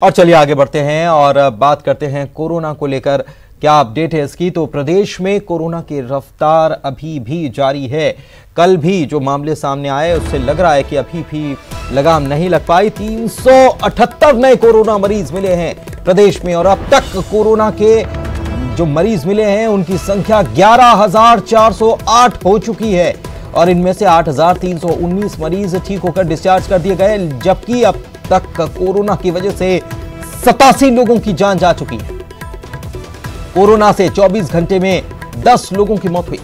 और चलिए आगे बढ़ते हैं और बात करते हैं कोरोना को लेकर क्या अपडेट है इसकी। तो प्रदेश में कोरोना की रफ्तार अभी भी जारी है। कल भी जो मामले सामने आए उससे लग रहा है कि अभी भी लगाम नहीं लग पाई। 378 नए कोरोना मरीज मिले हैं प्रदेश में और अब तक कोरोना के जो मरीज मिले हैं उनकी संख्या 11,408 हो चुकी है और इनमें से 8,319 मरीज ठीक होकर डिस्चार्ज कर दिए गए, जबकि अब तक कोरोना की वजह से 87 लोगों की जान जा चुकी है। कोरोना से 24 घंटे में 10 लोगों की मौत हुई।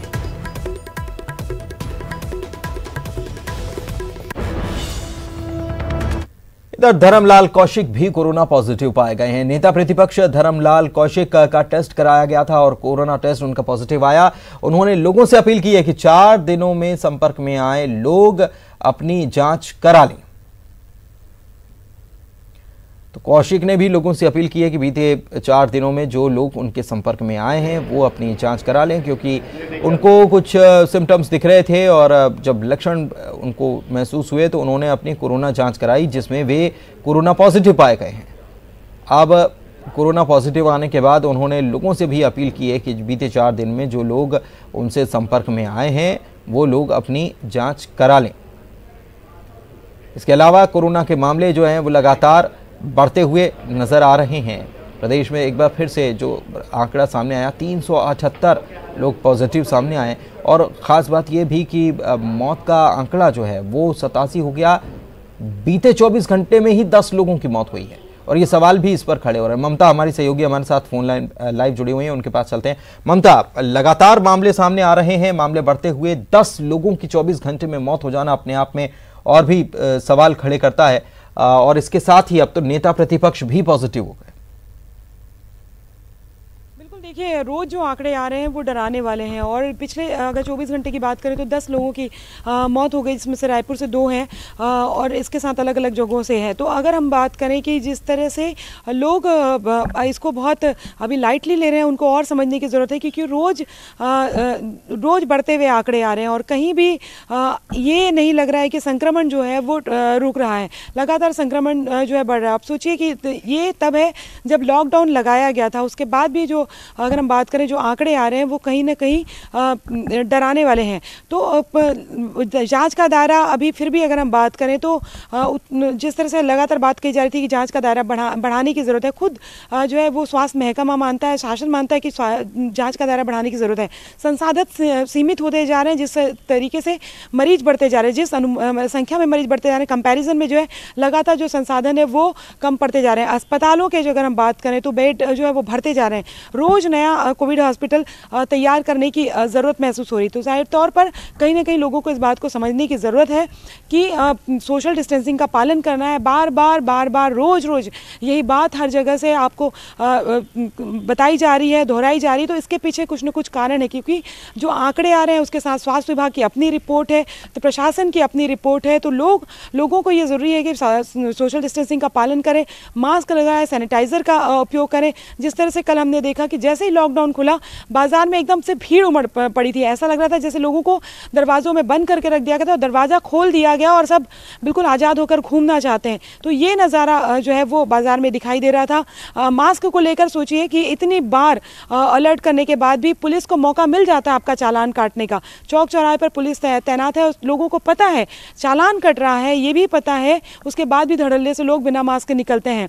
इधर धर्मलाल कौशिक भी कोरोना पॉजिटिव पाए गए हैं। नेता प्रतिपक्ष धर्मलाल कौशिक का टेस्ट कराया गया था और कोरोना टेस्ट उनका पॉजिटिव आया। उन्होंने लोगों से अपील की है कि 4 दिनों में संपर्क में आए लोग अपनी जांच करा लें। तो कौशिक ने भी लोगों से अपील की है कि बीते 4 दिनों में जो लोग उनके संपर्क में आए हैं वो अपनी जांच करा लें, क्योंकि उनको कुछ सिम्टम्स दिख रहे थे और जब लक्षण उनको महसूस हुए तो उन्होंने अपनी कोरोना जांच कराई जिसमें वे कोरोना पॉजिटिव पाए गए हैं। अब कोरोना पॉजिटिव आने के बाद उन्होंने लोगों से भी अपील की है कि बीते 4 दिन में जो लोग उनसे संपर्क में आए हैं वो लोग अपनी जाँच करा लें। इसके अलावा कोरोना के मामले जो हैं वो लगातार बढ़ते हुए नजर आ रहे हैं। प्रदेश में एक बार फिर से जो आंकड़ा सामने आया 378 लोग पॉजिटिव सामने आए और ख़ास बात यह भी कि मौत का आंकड़ा जो है वो 87 हो गया। बीते 24 घंटे में ही 10 लोगों की मौत हुई है और ये सवाल भी इस पर खड़े हो रहे हैं। ममता हमारी सहयोगी हमारे साथ फोन लाइन लाइव जुड़ी हुई हैं, उनके पास चलते हैं। ममता, लगातार मामले सामने आ रहे हैं, मामले बढ़ते हुए 10 लोगों की 24 घंटे में मौत हो जाना अपने आप में और भी सवाल खड़े करता है और इसके साथ ही अब तो नेता प्रतिपक्ष भी पॉजिटिव हो गए। देखिए, रोज जो आंकड़े आ रहे हैं वो डराने वाले हैं और पिछले अगर 24 घंटे की बात करें तो 10 लोगों की मौत हो गई, जिसमें से रायपुर से 2 हैं और इसके साथ अलग अलग जगहों से है। तो अगर हम बात करें कि जिस तरह से लोग इसको बहुत अभी लाइटली ले रहे हैं, उनको और समझने की ज़रूरत है, क्योंकि रोज बढ़ते हुए आंकड़े आ रहे हैं और कहीं भी ये नहीं लग रहा है कि संक्रमण जो है वो रुक रहा है। लगातार संक्रमण जो है बढ़ रहा है। आप सोचिए कि ये तब है जब लॉकडाउन लगाया गया था, उसके बाद भी जो अगर हम बात करें जो आंकड़े आ रहे हैं वो कहीं ना कहीं डराने वाले हैं। तो जांच का दायरा अभी फिर भी अगर हम बात करें तो जिस तरह से लगातार बात की जा रही थी कि जांच का दायरा बढ़ाने की ज़रूरत है, खुद जो है वो स्वास्थ्य महकमा मानता है, शासन मानता है कि जांच का दायरा बढ़ाने की ज़रूरत है। संसाधन सीमित होते जा रहे हैं, जिस तरीके से मरीज बढ़ते जा रहे हैं, जिस संख्या में मरीज बढ़ते जा रहे हैं, कंपैरिजन में जो है लगातार जो संसाधन है वो कम पड़ते जा रहे हैं। अस्पतालों के जो अगर हम बात करें तो बेड जो है वो भरते जा रहे हैं। रोज नया कोविड हॉस्पिटल तैयार करने की ज़रूरत महसूस हो रही। तो जाहिर तौर पर कहीं ना कहीं लोगों को इस बात को समझने की ज़रूरत है कि सोशल डिस्टेंसिंग का पालन करना है। बार बार रोज यही बात हर जगह से आपको बताई जा रही है, दोहराई जा रही है। तो इसके पीछे कुछ न कुछ कारण है, क्योंकि जो आंकड़े आ रहे हैं उसके साथ स्वास्थ्य विभाग की अपनी रिपोर्ट है, तो प्रशासन की अपनी रिपोर्ट है। तो लोगों को ये ज़रूरी है कि सोशल डिस्टेंसिंग का पालन करें, मास्क लगाएं, सैनिटाइज़र का उपयोग करें। जिस तरह से कल हमने देखा कि जैसे ही लॉकडाउन खुला बाजार में एकदम से भीड़ उमड़ पड़ी थी। ऐसा लग रहा था जैसे लोगों को दरवाजों में बंद करके रख दिया गया था और दरवाज़ा खोल दिया गया और सब बिल्कुल आज़ाद होकर घूमना चाहते हैं। तो ये नज़ारा जो है वो बाजार में दिखाई दे रहा था। मास्क को लेकर सोचिए कि इतनी बार अलर्ट करने के बाद भी पुलिस को मौका मिल जाता है आपका चालान काटने का। चौक चौराहे पर पुलिस तैनात है, लोगों को पता है चालान कट रहा है, ये भी पता है, उसके बाद भी धड़ल्ले से लोग बिना मास्क के निकलते हैं।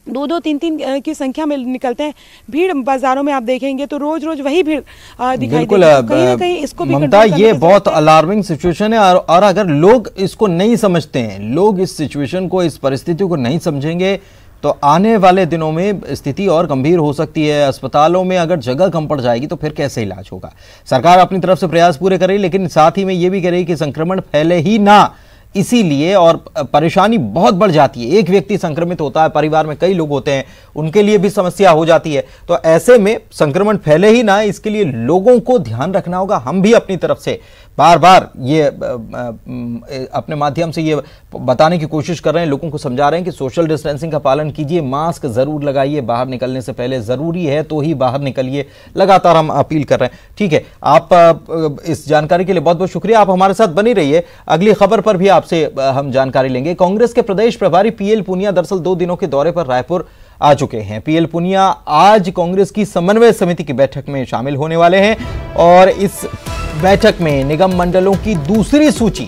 2-2, 3-3 की संख्या में निकलते हैं। भीड़ बाजारों में आप देखेंगे तो रोज वही भीड़ दिखाई देती है। कहीं ना कहीं इसको भी ममता, ये बहुत अलार्मिंग सिचुएशन है और अगर लोग इसको नहीं समझते हैं, लोग इस सिचुएशन को, इस परिस्थिति को नहीं समझेंगे तो आने वाले दिनों में स्थिति और गंभीर हो सकती है। अस्पतालों में अगर जगह कम पड़ जाएगी तो फिर कैसे इलाज होगा। सरकार अपनी तरफ से प्रयास पूरे करे, लेकिन साथ ही में ये भी करे कि संक्रमण फैले ही ना, इसीलिए और परेशानी बहुत बढ़ जाती है। एक व्यक्ति संक्रमित होता है, परिवार में कई लोग होते हैं, उनके लिए भी समस्या हो जाती है। तो ऐसे में संक्रमण फैले ही ना, इसके लिए लोगों को ध्यान रखना होगा। हम भी अपनी तरफ से बार बार ये अपने माध्यम से ये बताने की कोशिश कर रहे हैं, लोगों को समझा रहे हैं कि सोशल डिस्टेंसिंग का पालन कीजिए, मास्क जरूर लगाइए, बाहर निकलने से पहले जरूरी है तो ही बाहर निकलिए, लगातार हम अपील कर रहे हैं। ठीक है, आप इस जानकारी के लिए बहुत बहुत शुक्रिया, आप हमारे साथ बनी रहिए। अगली खबर पर भी आपसे हम जानकारी लेंगे। कांग्रेस के प्रदेश प्रभारी पीएल पुनिया दरअसल 2 दिनों के दौरे पर रायपुर आ चुके हैं। पीएल पुनिया आज कांग्रेस की समन्वय समिति की बैठक में शामिल होने वाले हैं और इस बैठक में निगम मंडलों की दूसरी सूची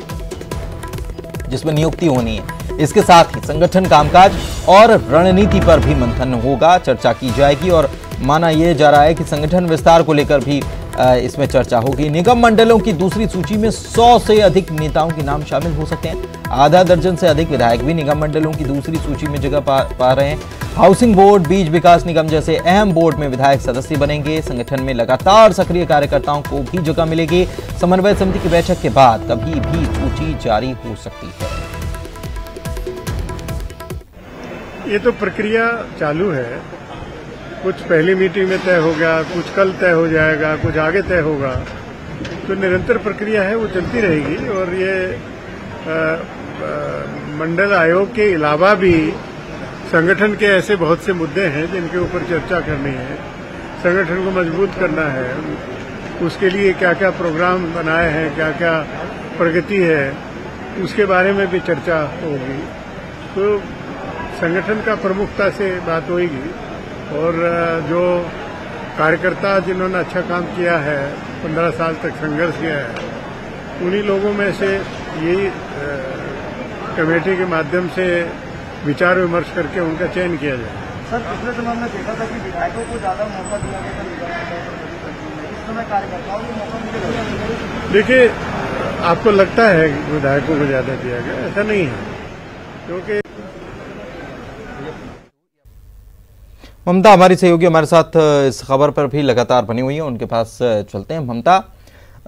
जिसमें नियुक्ति होनी है, इसके साथ ही संगठन कामकाज और रणनीति पर भी मंथन होगा, चर्चा की जाएगी और माना यह जा रहा है कि संगठन विस्तार को लेकर भी इसमें चर्चा होगी। निगम मंडलों की दूसरी सूची में 100 से अधिक नेताओं के नाम शामिल हो सकते हैं। आधा दर्जन से अधिक विधायक भी निगम मंडलों की दूसरी सूची में जगह पा रहे हैं। हाउसिंग बोर्ड, बीज विकास निगम जैसे अहम बोर्ड में विधायक सदस्य बनेंगे। संगठन में लगातार सक्रिय कार्यकर्ताओं को भी जगह मिलेगी। समन्वय समिति की बैठक के बाद कभी भी सूची जारी हो सकती है। ये तो प्रक्रिया चालू है, कुछ पहली मीटिंग में तय हो गया, कुछ कल तय हो जाएगा, कुछ आगे तय होगा, तो निरंतर प्रक्रिया है वो चलती रहेगी। और ये मंडल आयोग के अलावा भी संगठन के ऐसे बहुत से मुद्दे हैं जिनके ऊपर चर्चा करनी है, संगठन को मजबूत करना है, उसके लिए क्या क्या प्रोग्राम बनाए हैं, क्या क्या प्रगति है, उसके बारे में भी चर्चा होगी। तो संगठन का प्रमुखता से बात होगी और जो कार्यकर्ता जिन्होंने अच्छा काम किया है, 15 साल तक संघर्ष किया है, उन्हीं लोगों में से यही कमेटी के माध्यम से विचार विमर्श करके उनका चयन किया जाए। सर, पिछले समय में देखा था कि विधायकों को ज्यादा मौका दिया गया था, इस समय कार्यकर्ताओं को मौका मिलेगा? देखिए, आपको लगता है कि विधायकों को ज्यादा दिया गया, ऐसा नहीं है, क्योंकि ममता हमारी सहयोगी हमारे साथ इस खबर पर भी लगातार बनी हुई है, उनके पास चलते हैं। ममता,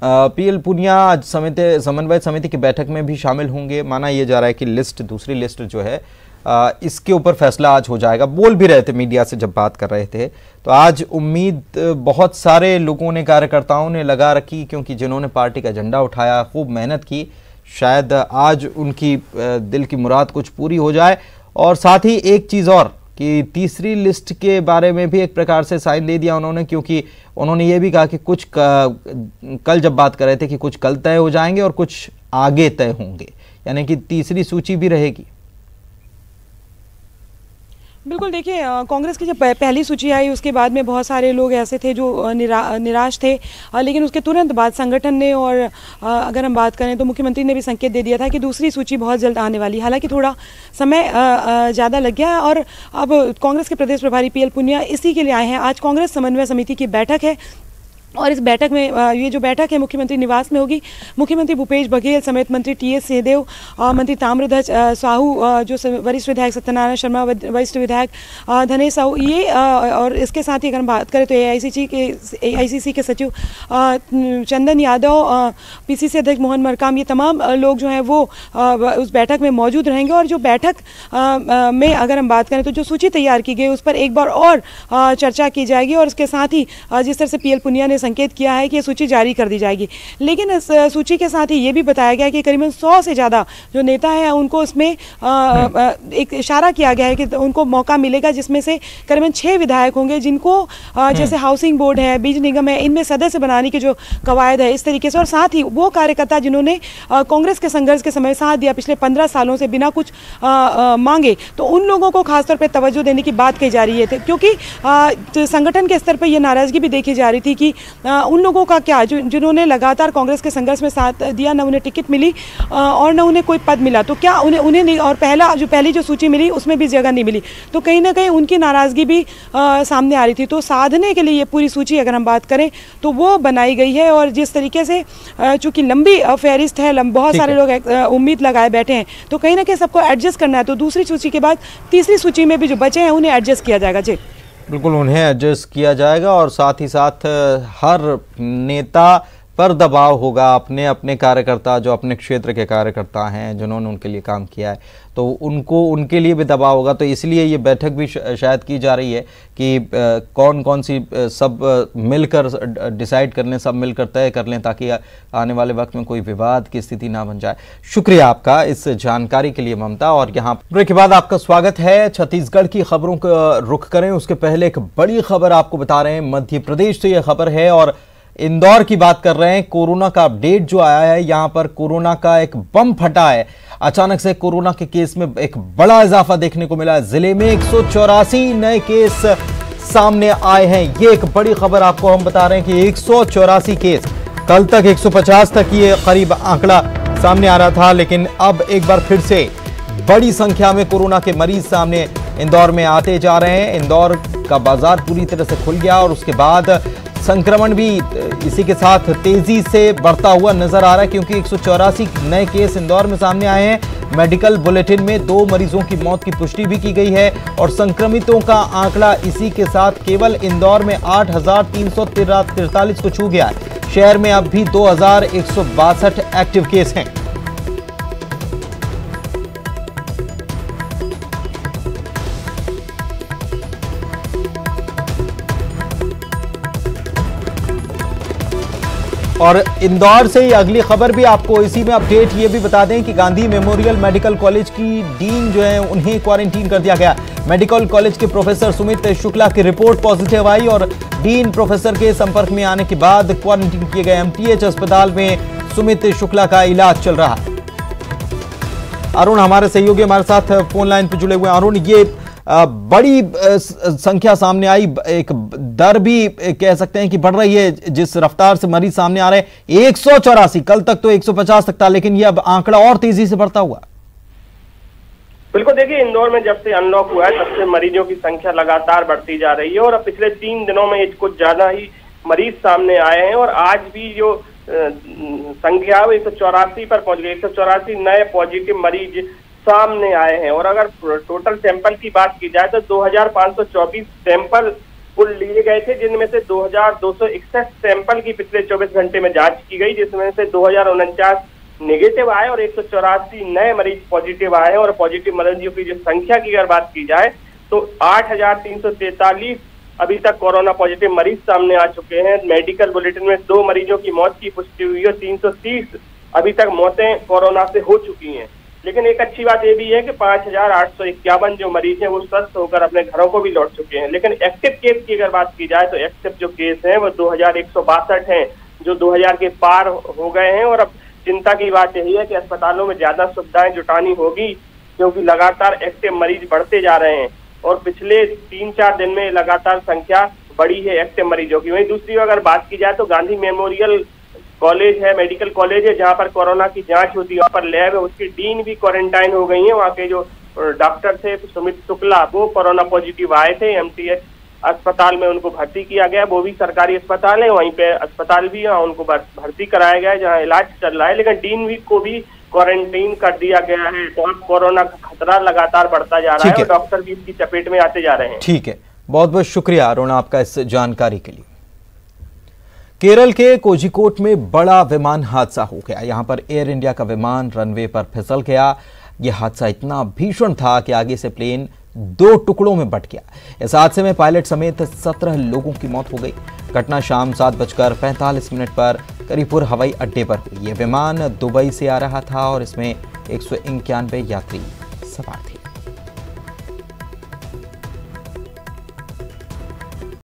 पीएल पुनिया आज समन्वय समिति की बैठक में भी शामिल होंगे। माना यह जा रहा है कि दूसरी लिस्ट जो है इसके ऊपर फैसला आज हो जाएगा। बोल भी रहे थे मीडिया से जब बात कर रहे थे, तो आज उम्मीद बहुत सारे लोगों ने, कार्यकर्ताओं ने लगा रखी, क्योंकि जिन्होंने पार्टी का झंडा उठाया, खूब मेहनत की, शायद आज उनकी दिल की मुराद कुछ पूरी हो जाए। और साथ ही एक चीज़ और कि तीसरी लिस्ट के बारे में भी एक प्रकार से साइन दे दिया उन्होंने, क्योंकि उन्होंने ये भी कहा कि कुछ कल जब बात कर रहे थे कि कुछ कल तय हो जाएंगे और कुछ आगे तय होंगे, यानी कि तीसरी सूची भी रहेगी। बिल्कुल, देखिए कांग्रेस की जब पहली सूची आई उसके बाद में बहुत सारे लोग ऐसे थे जो निराश थे, लेकिन उसके तुरंत बाद संगठन ने और अगर हम बात करें तो मुख्यमंत्री ने भी संकेत दे दिया था कि दूसरी सूची बहुत जल्द आने वाली। हालांकि थोड़ा समय ज़्यादा लग गया और अब कांग्रेस के प्रदेश प्रभारी पीएल पुनिया इसी के लिए आए हैं। आज कांग्रेस समन्वय समिति की बैठक है और इस बैठक में ये जो बैठक है मुख्यमंत्री निवास में होगी। मुख्यमंत्री भूपेश बघेल समेत मंत्री टीएस सिंहदेव, मंत्री ताम्रध्वज साहू, जो वरिष्ठ विधायक सत्यनारायण शर्मा, वरिष्ठ विधायक धनेश साहू, ये और इसके साथ ही अगर हम बात करें तो एआईसीसी के सचिव चंदन यादव, पीसीसी अध्यक्ष मोहन मरकाम, ये तमाम लोग जो हैं वो उस बैठक में मौजूद रहेंगे। और जो बैठक में अगर हम बात करें तो जो सूची तैयार की गई उस पर एक बार और चर्चा की जाएगी और उसके साथ ही जिस तरह से पीएल पुनिया ने संकेत किया है कि ये सूची जारी कर दी जाएगी। लेकिन इस सूची के साथ ही ये भी बताया गया कि करीबन 100 से ज़्यादा जो नेता हैं उनको उसमें एक इशारा किया गया है कि उनको मौका मिलेगा, जिसमें से करीबन 6 विधायक होंगे जिनको जैसे हाउसिंग बोर्ड है, बीज निगम है, इनमें सदस्य बनाने की जो कवायद है, इस तरीके से। और साथ ही वो कार्यकर्ता जिन्होंने कांग्रेस के संघर्ष के समय साथ दिया पिछले 15 सालों से बिना कुछ मांगे, तो उन लोगों को खासतौर पर तवज्जो देने की बात कही जा रही है, क्योंकि संगठन के स्तर पर यह नाराजगी भी देखी जा रही थी कि उन लोगों का क्या जिन्होंने लगातार कांग्रेस के संघर्ष में साथ दिया, न उन्हें टिकट मिली और न उन्हें कोई पद मिला, तो क्या उन्हें नहीं, और पहली जो सूची मिली उसमें भी जगह नहीं मिली, तो कहीं ना कहीं उनकी नाराजगी भी सामने आ रही थी। तो साधने के लिए ये पूरी सूची अगर हम बात करें तो वो बनाई गई है। और जिस तरीके से चूंकि लंबी फहरिस्त है, बहुत सारे लोग उम्मीद लगाए बैठे हैं, तो कहीं ना कहीं सबको एडजस्ट करना है। तो दूसरी सूची के बाद तीसरी सूची में भी जो बचे हैं उन्हें एडजस्ट किया जाएगा। जी बिल्कुल, उन्हें एडजस्ट किया जाएगा और साथ ही साथ हर नेता पर दबाव होगा, अपने अपने कार्यकर्ता जो अपने क्षेत्र के कार्यकर्ता हैं जिन्होंने उनके लिए काम किया है, तो उनके लिए भी दबाव होगा। तो इसलिए ये बैठक भी शायद की जा रही है कि कौन कौन सी सब मिलकर डिसाइड कर लें, सब मिलकर तय कर लें, ताकि आने वाले वक्त में कोई विवाद की स्थिति ना बन जाए। शुक्रिया आपका इस जानकारी के लिए ममता। और यहाँ ब्रेक के बाद आपका स्वागत है। छत्तीसगढ़ की खबरों का रुख करें, उसके पहले एक बड़ी खबर आपको बता रहे हैं। मध्य प्रदेश से यह खबर है और इंदौर की बात कर रहे हैं। कोरोना का अपडेट जो आया है, यहां पर कोरोना का एक बम फटा है। अचानक से कोरोना के केस में एक बड़ा इजाफा देखने को मिला है। जिले में 184 नए केस सामने आए हैं। ये एक बड़ी खबर आपको हम बता रहे हैं कि 184 केस, कल तक 150 तक ये करीब आंकड़ा सामने आ रहा था, लेकिन अब एक बार फिर से बड़ी संख्या में कोरोना के मरीज सामने इंदौर में आते जा रहे हैं। इंदौर का बाजार पूरी तरह से खुल गया और उसके बाद संक्रमण भी इसी के साथ तेजी से बढ़ता हुआ नजर आ रहा है, क्योंकि 184 नए केस इंदौर में सामने आए हैं। मेडिकल बुलेटिन में 2 मरीजों की मौत की पुष्टि भी की गई है और संक्रमितों का आंकड़ा इसी के साथ केवल इंदौर में 8,343 को छू गया है। शहर में अब भी 2,162 एक्टिव केस हैं। और इंदौर से अगली खबर भी आपको इसी में अपडेट ये भी बता दें कि गांधी मेमोरियल मेडिकल कॉलेज की डीन जो है उन्हें क्वारंटीन कर दिया गया। मेडिकल कॉलेज के प्रोफेसर सुमित शुक्ला की रिपोर्ट पॉजिटिव आई और डीन प्रोफेसर के संपर्क में आने के बाद क्वारंटीन किए गए। एमटीएच अस्पताल में सुमित शुक्ला का इलाज चल रहा है। अरुण हमारे सहयोगी हमारे साथ फोन लाइन पर जुड़े हुए। अरुण, ये बड़ी संख्या सामने आई, एक दर भी कह सकते हैं कि बढ़ रही है जिस रफ्तार से मरीज सामने आ रहे हैं। 184, कल तक तो 150 तक था, लेकिन ये अब आंकड़ा और तेजी से बढ़ता हुआ। बिल्कुल, देखिए इंदौर में जब से अनलॉक हुआ है तब से मरीजों की संख्या लगातार बढ़ती जा रही है और अब पिछले 3 दिनों में कुछ ज्यादा ही मरीज सामने आए हैं और आज भी जो संख्या है वो 184 पर पहुंच गई। 184 नए पॉजिटिव मरीज सामने आए हैं और अगर टोटल सैंपल की बात की जाए तो 2,524 सैंपल कुल लिए गए थे, जिनमें से 2,261 सैंपल की पिछले 24 घंटे में जांच की गई, जिसमें से 2,049 नेगेटिव आए और 184 नए मरीज पॉजिटिव आए और पॉजिटिव मरीजों की जो संख्या की अगर बात की जाए तो 8,343 अभी तक कोरोना पॉजिटिव मरीज सामने आ चुके हैं। मेडिकल बुलेटिन में 2 मरीजों की मौत की पुष्टि हुई है। 330 अभी तक मौतें कोरोना से हो चुकी हैं। लेकिन एक अच्छी बात यह भी है कि 5,851 जो मरीज हैं वो स्वस्थ होकर अपने घरों को भी लौट चुके हैं। लेकिन एक्टिव केस की अगर बात की जाए तो एक्टिव जो केस हैं वो 2,162 हैं, जो 2,000 के पार हो गए हैं। और अब चिंता की बात यही है कि अस्पतालों में ज्यादा सुविधाएं जुटानी होगी, क्योंकि लगातार एक्टिव मरीज बढ़ते जा रहे हैं और पिछले 3-4 दिन में लगातार संख्या बढ़ी है एक्टिव मरीजों की। वहीं दूसरी अगर बात की जाए तो गांधी मेमोरियल कॉलेज है, मेडिकल कॉलेज है, जहां पर कोरोना की जांच होती है, वहां पर लैब है, उसकी डीन भी क्वारंटाइन हो गई है। वहां के जो डॉक्टर थे सुमित शुक्ला, वो कोरोना पॉजिटिव आए थे। एमटीएच अस्पताल में उनको भर्ती किया गया, वो भी सरकारी अस्पताल है, वहीं पे अस्पताल भी है, उनको भर्ती कराया गया है जहाँ इलाज चल रहा है। लेकिन डीन भी को भी क्वारंटीन कर दिया गया है। तो अब कोरोना का खतरा लगातार बढ़ता जा रहा है और डॉक्टर भी इसकी चपेट में आते जा रहे हैं। ठीक है, बहुत बहुत शुक्रिया अरुण आपका इस जानकारी के लिए। केरल के कोझिकोड में बड़ा विमान हादसा हो गया। यहां पर एयर इंडिया का विमान रनवे पर फिसल गया। यह हादसा इतना भीषण था कि आगे से प्लेन 2 टुकड़ों में बट गया। इस हादसे में पायलट समेत 17 लोगों की मौत हो गई। घटना शाम 7:45 पर करीपुर हवाई अड्डे पर हुई। यह विमान दुबई से आ रहा था और इसमें 191 यात्री सवार थे।